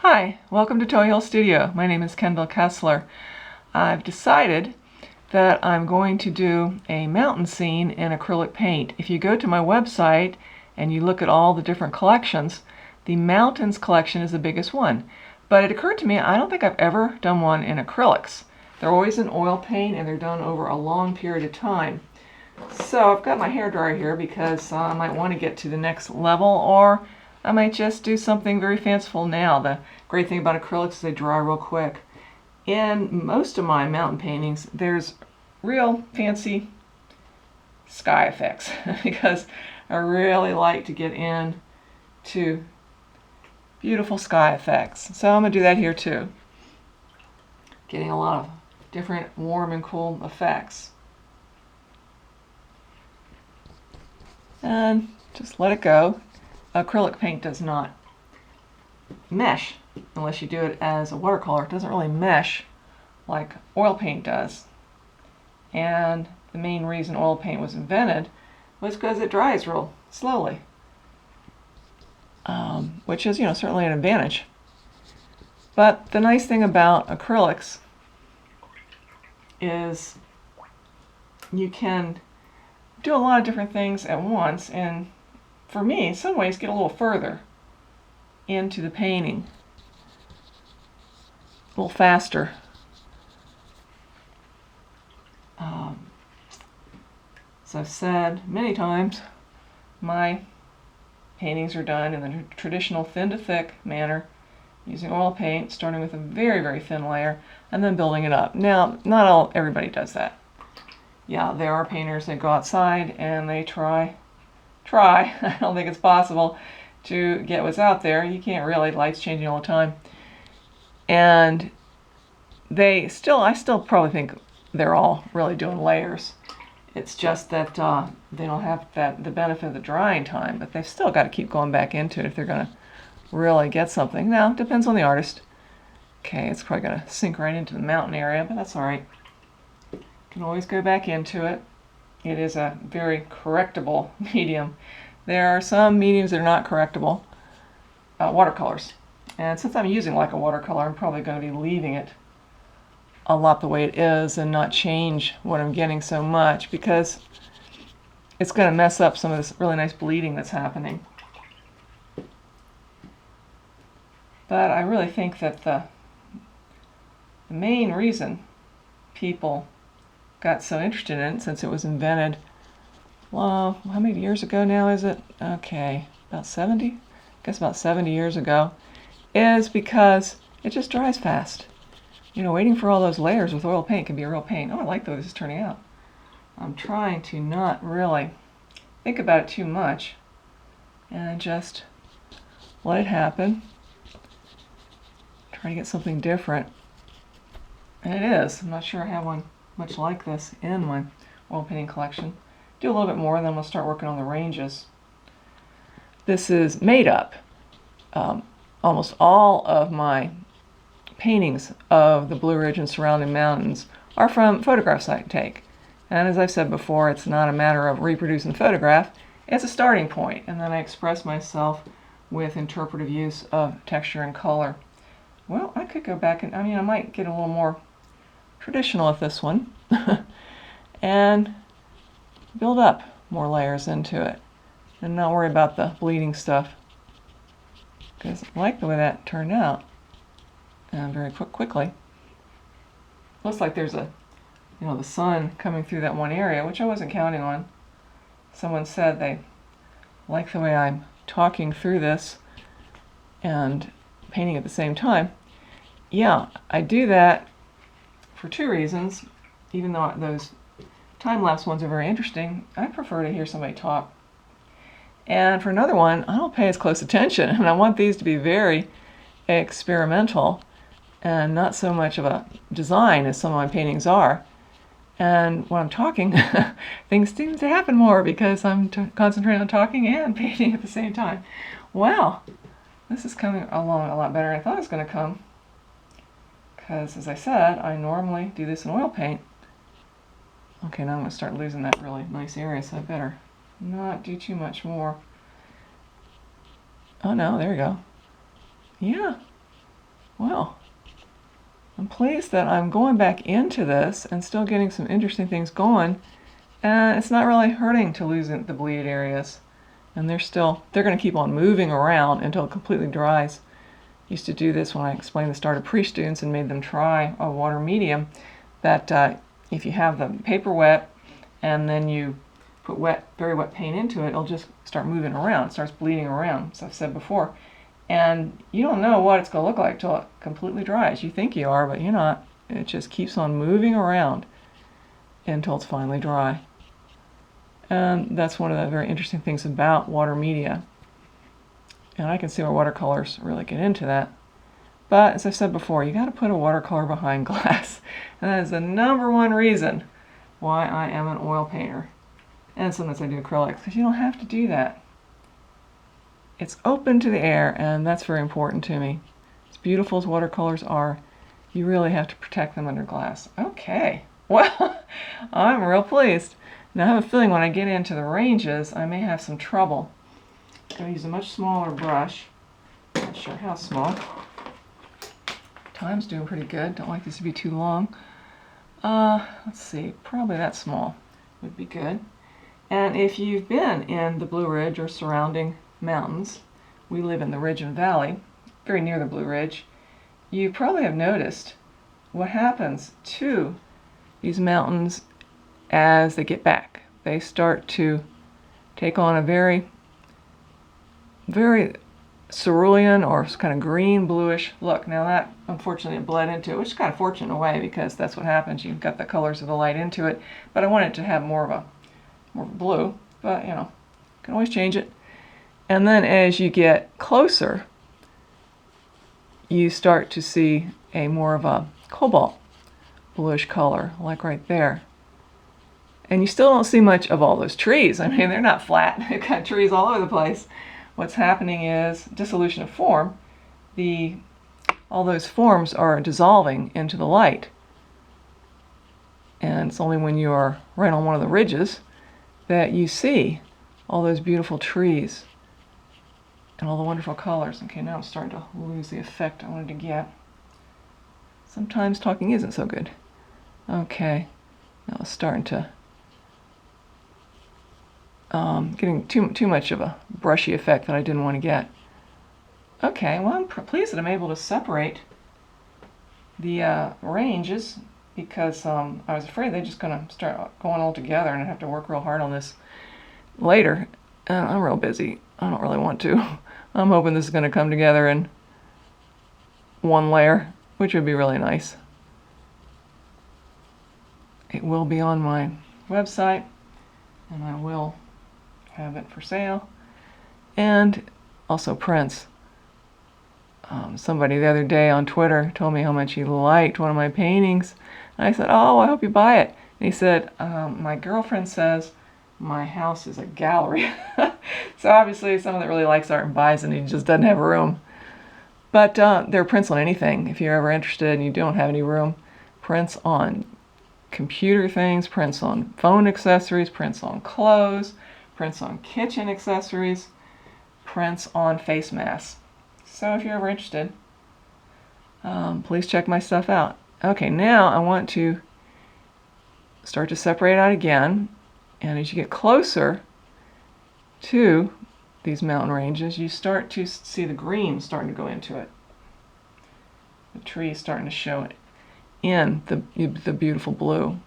Hi, welcome to Toe Hill Studio. My name is Kendall Kessler. I've decided that I'm going to do a mountain scene in acrylic paint. If you go to my website and you look at all the different collections, the mountains collection is the biggest one. But it occurred to me I don't think I've ever done one in acrylics. They're always in oil paint and they're done over a long period of time. So I've got my hairdryer here because I might want to get to the next level, or I might just do something very fanciful now. The great thing about acrylics is they dry real quick. In most of my mountain paintings, there's real fancy sky effects because I really like to get in to beautiful sky effects. So I'm going to do that here too. Getting a lot of different warm and cool effects. And just let it go. Acrylic paint does not mesh unless you do it as a watercolor. It doesn't really mesh like oil paint does. And the main reason oil paint was invented was because it dries real slowly, which is, certainly an advantage. But the nice thing about acrylics is you can do a lot of different things at once, and for me, in some ways, get a little further into the painting, a little faster. As I've said many times, my paintings are done in the traditional thin to thick manner, using oil paint, starting with a very, very thin layer, and then building it up. Now, not everybody does that. Yeah, there are painters that go outside and they try. I don't think it's possible to get what's out there. You can't really. Light's changing all the time. And I still probably think they're all really doing layers. It's just that they don't have the benefit of the drying time, but they've still got to keep going back into it if they're going to really get something. Now, it depends on the artist. Okay, it's probably going to sink right into the mountain area, but that's all right. You can always go back into it. It is a very correctable medium. There are some mediums that are not correctable, watercolors. And since I'm using like a watercolor, I'm probably going to be leaving it a lot the way it is and not change what I'm getting so much, because it's going to mess up some of this really nice bleeding that's happening. But I really think that the main reason people got so interested in it, since it was invented, well, how many years ago now is it? Okay, about 70? I guess about 70 years ago, is because it just dries fast. Waiting for all those layers with oil paint can be a real pain. Oh, I like the way this is turning out. I'm trying to not really think about it too much and just let it happen. Try to get something different. And it is. I'm not sure I have one much like this in my oil painting collection. Do a little bit more, and then we'll start working on the ranges. This is made up. Almost all of my paintings of the Blue Ridge and surrounding mountains are from photographs I take. And as I've said before, it's not a matter of reproducing the photograph, it's a starting point, and then I express myself with interpretive use of texture and color. Well, I could go back and, I might get a little more traditional with this one and build up more layers into it and not worry about the bleeding stuff, because I like the way that turned out very quickly. Looks like there's the sun coming through that one area, which I wasn't counting on. Someone said they like the way I'm talking through this and painting at the same time. Yeah, I do that for two reasons. Even though those time-lapse ones are very interesting, I prefer to hear somebody talk. And for another one, I don't pay as close attention, and I want these to be very experimental and not so much of a design as some of my paintings are. And when I'm talking, things seem to happen more because I'm concentrating on talking and painting at the same time. Wow, this is coming along a lot better than I thought it was going to come. Because, as I said, I normally do this in oil paint. Okay, now I'm going to start losing that really nice area, so I better not do too much more. Oh no, there we go. Yeah, Well, I'm pleased that I'm going back into this and still getting some interesting things going, and it's not really hurting to lose the bleed areas. And they're going to keep on moving around until it completely dries. I used to do this when I explained the start of pre-students and made them try a water medium, that if you have the paper wet and then you put very wet paint into it, it'll just start moving around. It starts bleeding around, as I've said before. And you don't know what it's going to look like till it completely dries. You think you are, but you're not. It just keeps on moving around until it's finally dry. And that's one of the very interesting things about water media. And I can see where watercolors really get into that. But as I said before, you got to put a watercolor behind glass. And that is the #1 reason why I am an oil painter. And sometimes I do acrylics, because you don't have to do that. It's open to the air, and that's very important to me. As beautiful as watercolors are, you really have to protect them under glass. Okay, well, I'm real pleased. Now I have a feeling when I get into the ranges, I may have some trouble. I'm going to use a much smaller brush. Not sure how small. Time's doing pretty good. Don't like this to be too long. Let's see, probably that small would be good. And if you've been in the Blue Ridge or surrounding mountains, we live in the Ridge and Valley, very near the Blue Ridge, you probably have noticed what happens to these mountains as they get back. They start to take on a very, very cerulean or kind of green bluish look. Now that unfortunately it bled into it, which is kind of fortunate in a way, because that's what happens. You've got the colors of the light into it, but I want it to have more of a blue, but you know, can always change it. And then as you get closer, you start to see a more of a cobalt bluish color, like right there. And you still don't see much of all those trees. I mean, they're not flat. They've got trees all over the place. What's happening is dissolution of form. All those forms are dissolving into the light. And it's only when you are right on one of the ridges that you see all those beautiful trees and all the wonderful colors. Okay, now I'm starting to lose the effect I wanted to get. Sometimes talking isn't so good. Okay, now it's starting to getting too much of a brushy effect that I didn't want to get. Okay, well, I'm pleased that I'm able to separate the ranges, because I was afraid they're just going to start going all together and I'd have to work real hard on this later. I'm real busy. I don't really want to. I'm hoping this is going to come together in one layer, which would be really nice. It will be on my website, and I will have it for sale, and also prints. Somebody the other day on Twitter told me how much he liked one of my paintings. And I said, "Oh, I hope you buy it." And he said, "My girlfriend says my house is a gallery." So obviously someone that really likes art and buys it, and he just doesn't have room. But there are prints on anything. If you're ever interested and you don't have any room, prints on computer things, prints on phone accessories, prints on clothes, prints on kitchen accessories, prints on face masks. So if you're ever interested, please check my stuff out. Okay, now I want to start to separate out again. And as you get closer to these mountain ranges, you start to see the green starting to go into it. The trees starting to show it in the beautiful blue.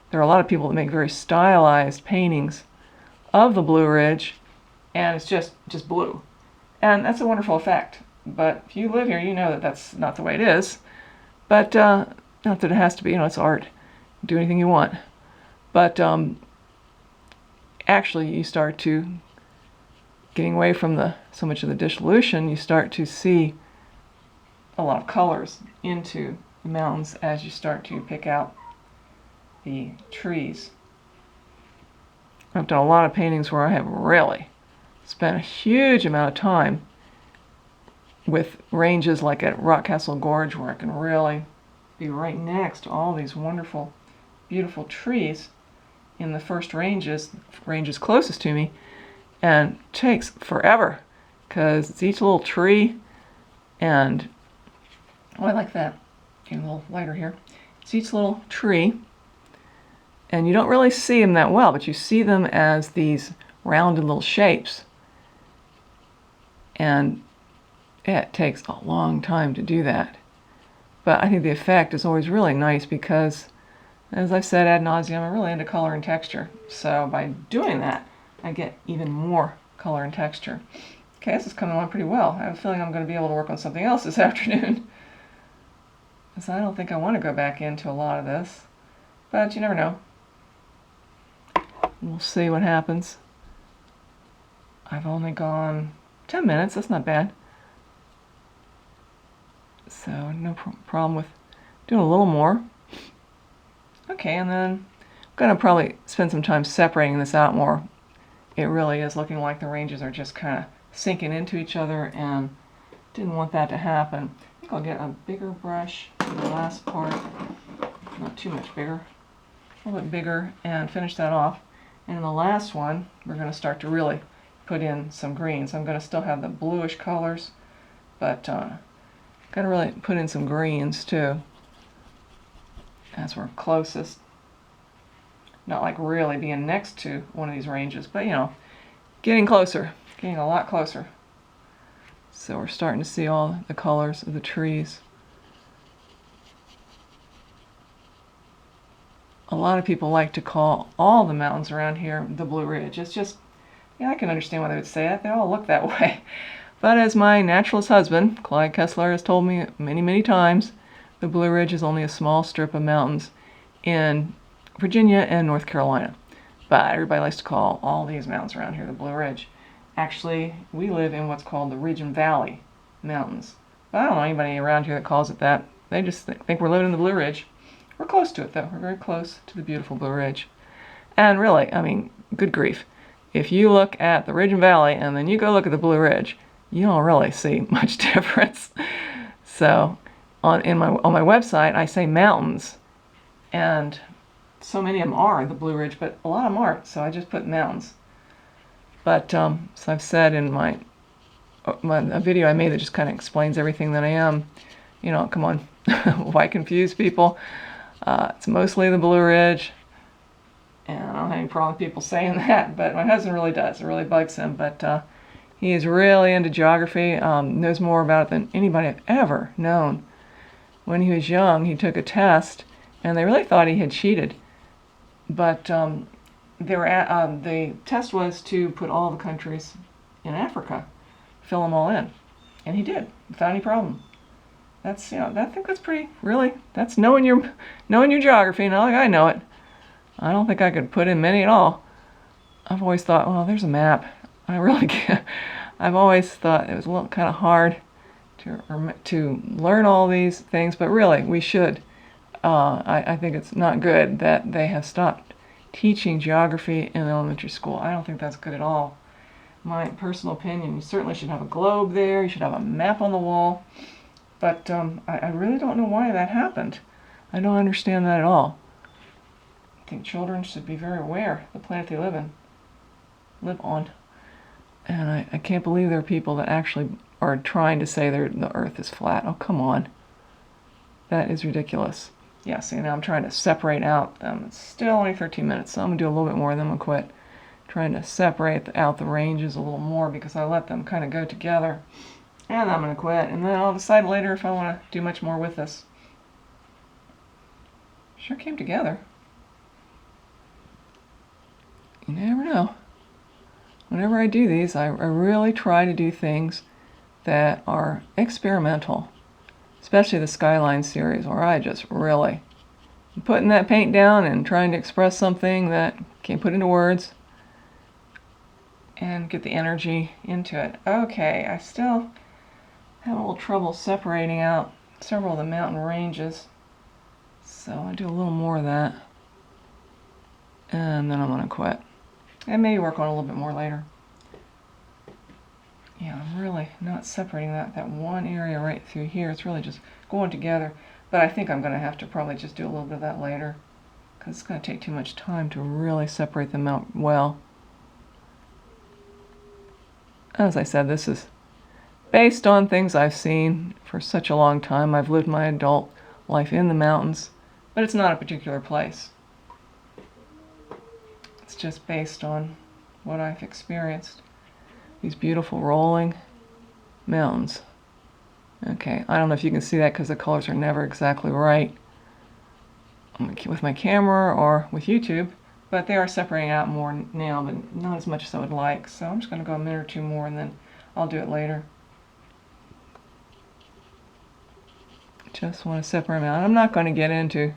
There are a lot of people that make very stylized paintings of the Blue Ridge, and it's just blue. And that's a wonderful effect. But if you live here, you know that that's not the way it is. But not that it has to be, it's art. Do anything you want. But actually, you start to, getting away from so much of the dissolution, you start to see a lot of colors into the mountains as you start to pick out the trees. I've done a lot of paintings where I have really spent a huge amount of time with ranges like at Rockcastle Gorge, where I can really be right next to all these wonderful, beautiful trees in the first ranges closest to me, and it takes forever because it's each little tree, and Oh, I like that. Getting a little lighter here. It's each little tree. And you don't really see them that well, but you see them as these rounded little shapes. And it takes a long time to do that. But I think the effect is always really nice because, as I've said ad nauseum, I'm really into color and texture. So by doing that, I get even more color and texture. Okay, this is coming along pretty well. I have a feeling I'm going to be able to work on something else this afternoon. Because I don't think I want to go back into a lot of this. But you never know. We'll see what happens. I've only gone 10 minutes. That's not bad. So no problem with doing a little more. Okay, and then I'm going to probably spend some time separating this out more. It really is looking like the ranges are just kind of sinking into each other, and didn't want that to happen. I think I'll get a bigger brush for the last part, not too much bigger, a little bit bigger, and finish that off. And in the last one, we're going to start to really put in some greens. I'm going to still have the bluish colors, but got to really put in some greens too, as we're closest. Not like really being next to one of these ranges, but you know, getting closer, getting a lot closer. So we're starting to see all the colors of the trees. A lot of people like to call all the mountains around here the Blue Ridge. It's just, yeah, I can understand why they would say that. They all look that way. But as my naturalist husband, Clyde Kessler, has told me many, many times, the Blue Ridge is only a small strip of mountains in Virginia and North Carolina. But everybody likes to call all these mountains around here the Blue Ridge. Actually, we live in what's called the Ridge and Valley Mountains. But I don't know anybody around here that calls it that. They just think we're living in the Blue Ridge. We're close to it, though. We're very close to the beautiful Blue Ridge. And really, I mean, good grief. If you look at the Ridge and Valley and then you go look at the Blue Ridge, you don't really see much difference. So on my website, I say mountains, and so many of them are the Blue Ridge, but a lot of them aren't, so I just put mountains. But so I've said in a video I made that just kind of explains everything that I am. You know, come on, why confuse people? It's mostly the Blue Ridge, and I don't have any problem with people saying that, but my husband really does. It really bugs him, but he is really into geography, knows more about it than anybody I've ever known. When he was young, he took a test, and they really thought he had cheated. But the test was to put all the countries in Africa, fill them all in, and he did, without any problem. That's, you know, I think that's pretty, really, that's knowing your geography, not like I know it. I don't think I could put in many at all. I've always thought, well, there's a map. I really can't. I've always thought it was a little kind of hard to learn all these things, but really, we should. I think it's not good that they have stopped teaching geography in elementary school. I don't think that's good at all. My personal opinion, you certainly should have a globe there, you should have a map on the wall, but I really don't know why that happened. I don't understand that at all. I think children should be very aware of the planet they live on. And I can't believe there are people that actually are trying to say the Earth is flat. Oh, come on. That is ridiculous. Yeah, see, now I'm trying to separate out. It's still only 13 minutes, so I'm going to do a little bit more, then I'm going to quit. Trying to separate out the ranges a little more because I let them kind of go together. And I'm going to quit, and then I'll decide later if I want to do much more with this. Sure came together. You never know. Whenever I do these, I really try to do things that are experimental, especially the Skyline series, where I just really am putting that paint down and trying to express something that can't put into words and get the energy into it. Okay, I still have a little trouble separating out several of the mountain ranges, so I'll do a little more of that, and then I'm going to quit. And maybe work on it a little bit more later. Yeah, I'm really not separating that one area right through here. It's really just going together. But I think I'm going to have to probably just do a little bit of that later, because it's going to take too much time to really separate them out well. As I said, this is based on things I've seen for such a long time. I've lived my adult life in the mountains, but it's not a particular place. It's just based on what I've experienced. These beautiful rolling mountains. Okay, I don't know if you can see that because the colors are never exactly right with my camera or with YouTube, but they are separating out more now, but not as much as I would like. So I'm just going to go a minute or two more and then I'll do it later. Just want to separate them out. I'm not going to get into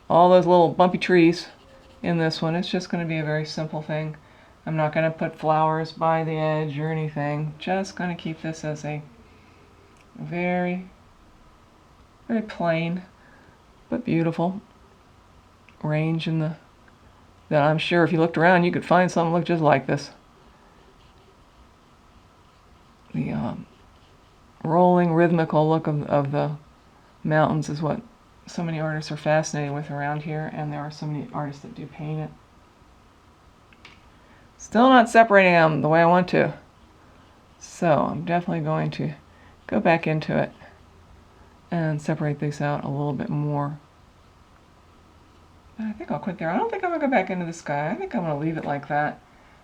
all those little bumpy trees in this one. It's just going to be a very simple thing. I'm not going to put flowers by the edge or anything. Just going to keep this as a very, very plain but beautiful range in the that I'm sure if you looked around you could find something that looked just like this. The rolling, rhythmical look of the mountains is what so many artists are fascinated with around here, and there are so many artists that do paint it. Still not separating them the way I want to. So I'm definitely going to go back into it and separate these out a little bit more. I think I'll quit there. I don't think I'm going to go back into the sky. I think I'm going to leave it like that.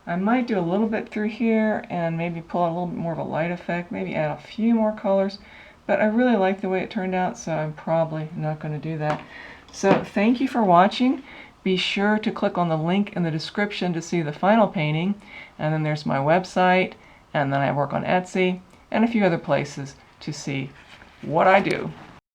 I might do a little bit through here and maybe pull out a little bit more of a light effect, maybe add a few more colors, but I really like the way it turned out, so I'm probably not going to do that. So thank you for watching. Be sure to click on the link in the description to see the final painting, and then there's my website, and then I work on Etsy, and a few other places to see what I do.